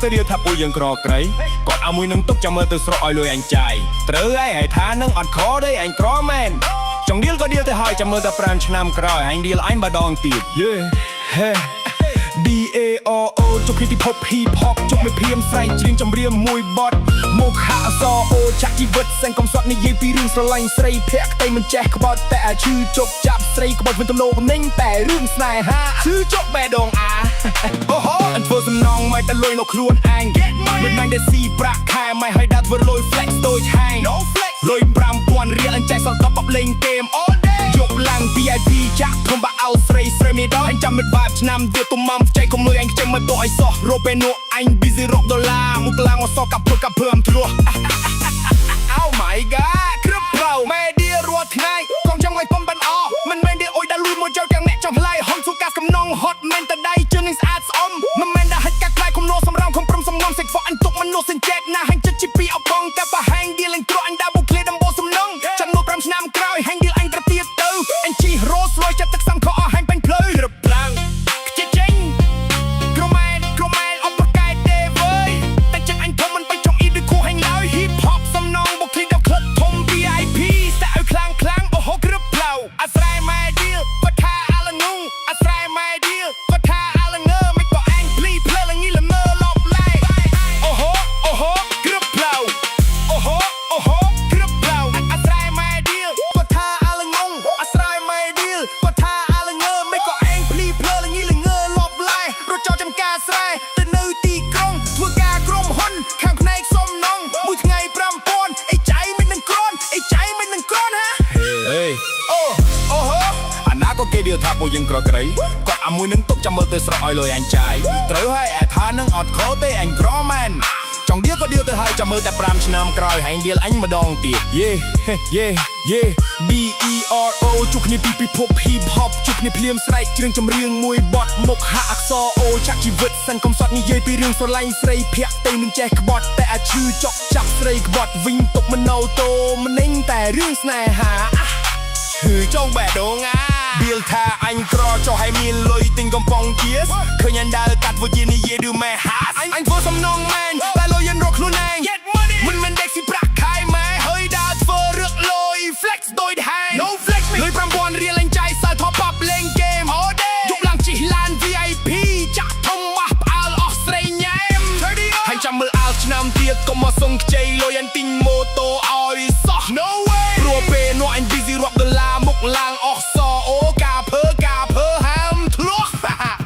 ទៅរៀបថាពួកយើងក្រក្រៃគាត់ឲ្យមួយនឹងទុកចាំមើលទៅស្រកឲ្យលុយអញចាយត្រូវហើយថានឹងអត់ខទេអញក្រមែនចង់ឌីលក៏ឌីលទៅហើយចាំមើលតែ5ឆ្នាំក្រោយអញឌីលអញម្ដងទៀតយេហេ DARO ជុកពីពិភព Hip Hop ជុកមេភៀមស្រែកច្រៀងចម្រៀងមួយបទមកហាអសអូចាក់ជីវិតសែងកំសត់និយាយពីរឿងស្រឡាញ់ស្រីភ័ក្រតែមិនចេះក្បត់តែឈឺជប់ចាប់ស្រីក្បត់វិញទំនោរកំណេញតែរឿងស្នេហាឈឺជប់បេះដូងអាអូហូអញធ្វើសំណងមិនតែលុយមកខ្លួនឯងមិនមែនតែស៊ីប្រាក់ខែមិនឲ្យដាក់ធ្វើលុយ flex តូចហាង No flex លុយ 5000 រៀលអញចែកសល់10បបលេងហ្គេម all day យកឡើង VIP ចាក់ធំបាក់អោស្រីស្រីមីដល់អញចាំមិនបាបឆ្នាំទៀតទុំមកចៃកុំលុយអញខ្ចីមិនបោះឲ្យសោះរកពេលនោះអញ busy រកដុល្លារមកឡើងអសកាប់ភើអំធ្រោះ Oh my god គ្រប់ប្រោមេឌីរាល់ថ្ងៃកងចាំឲ្យបំបានអមិនមែនទេអុយដល់លួយមកចោលទាំងអ្នកចង់ឡាយហុំស៊ូកាសកំណងហត់មែនតដៃជើងនឹងស្អាតស្អំមិនមែនតែហិចកាក់ខ្លាយគុំនោះសម្រងខំព្រមសំងំសេចក្បអញទុកមនុស្សសិនចែកណាហាញ់ចិត្តជីពីអបងតែបហាងឌីលអញត្រអញដើរបុកឃ្លីដំបូសំណងចាំមក5ឆ្នាំក្រោយហាញ់ឌីលអញត្រទៀតទៅអញជីរ៉ូសលុយចិត្តទឹកសំខអស់ហាញ់បាញ់ភ្លៅរឹបឡើងខ្ជិះចេញក្រម៉ែអបប្រកែទេវើយតែចិត្តអញធំមិនបាច់ចង់អ៊ីដូចគូហាញ់ឡើយ Hip Hop សំណងបុកឃ្លីដល់ក្លឹបធំ VIP តែឲ្យខ្លាំងអូហូក្រឹបផ្លូវអាស្រ័យម៉ែឌីលគាត់ថាអាឡងងអាស្រ័យម៉ែឌីលគាត់ថាអាឡងើមិនក៏អញភ្លីភ្លើលងីលមើលបឡៃអូហូក្រឹបផ្លូវអូហូក្រឹបផ្លូវអាស្រ័យម៉ែឌីលគាត់ថាអាឡងងអាស្រ័យម៉ែឌីលគាត់ថាអាឡងើមិនក៏អញភ្លីភ្លើលងីលងើលបឡៃរត់ចោលចំការស្រែទៅនៅទីក្រុងធ្វើការក្រុមហ៊ុនខាងផ្នែកសំណងមួយថ្ងៃ5000អីចៃមិននឹងក្រនហាហេអូហូអាណាក៏គេឌីលថាពួកយើងក្រក្រៃគាត់អាមួយនឹងទុកចាំមើលទៅស្រកឲ្យលុយអញចាយត្រូវហើយអាថានឹងអត់ខទេអញក្រមែនចង់ឌីលក៏ឌីលទៅហើយចាំមើលតែ5ឆ្នាំក្រោយហាញ់ឌីលអញម្ដងទៀតយេDERO ជួបគ្នាពីពិភព Hip Hop ជួបគ្នាភ្លាមស្រែកច្រៀងចម្រៀងមួយបទមកហាអក្សរអូចាក់ជីវិតសិនកំសត់និយាយពីរឿងស្រឡាញ់ស្រីភ័ក្រតែមិនចេះក្បត់តែអាឈឺចុកចាប់ស្រីក្បត់វិញទុកមណោតោម្នេញតែរឿងស្នេហាឈឺចង់បេះដូងអាឌីលថាអញក្រចុះឲ្យមានលុយទិញកំប៉ុងជាឃើញអញដើរកាត់វិជានិយាយឬម៉ែហាអញធ្វើសំណងមែនតែលុយយិនរកខ្លួនឯងមិនមែនដេកស៊ីប្រាក់ខែម៉ែហើយដើរធ្វើរឹកលុយ flex ដូចហាង No flex លុយ5000រៀលអញចាយសើថបបលេងហ្គេម all day យកឡើងជិះឡាន VIP ចាក់ធំម៉ាស់ផ្អើលអស់ស្រីញ៉ែមហើយចាំមើលអើឆ្នាំទៀតកុំមកសុងខ្ចីលុយអញទិញម៉ូតូឲ្យសោះ No way ព្រោះពេលនោះអញ busy រាប់ដុល្លារមកឡើងអស់សអូការភើហាមធ្លោះ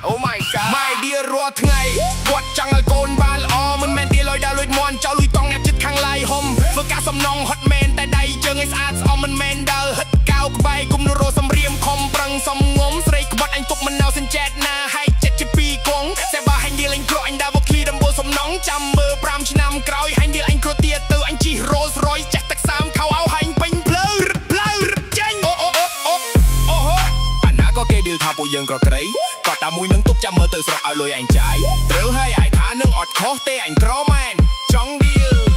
Oh my god ម៉ែឌីរាល់ថ្ងៃគាត់ចង់ឲ្យកូនបានល្អមិនមែនឌីលឲ្យដើរលួចមន់ចោលលុយកង់អ្នកចិត្តខាងឡាយហុំធ្វើការសំណងហត់មែនតែដៃជើងឲ្យស្អាតស្អំមិនមែនដើរហិតកៅក្បែរគុំនរោសំរៀមខំប្រឹងសំងំស្រីក្បត់អញទុកមិនណៅសិនចែកណាហើយចិត្តជាពីរគង់តែបើហាញ់ឌីលអញក្រអញដើរមកឃ្លីដំបូលសំណងចាំមើល5ឆ្នាំក្រោយហាញ់ឌីលអញក្រទៀតទៅអញជី Rolls Royce ចេះទឹកសាមខោអោហាញ់ពេញភ្លៅចេញអូអាណាក៏គេឌីលថាពួកយើងក្រក្រៃក៏តែមួយនឹងទុកចាំមើលទៅស្រកឲ្យលុយអញចាយត្រូវហើយអាយថានឹងអត់ខុសទេអញក្រមែនចង់ឌីល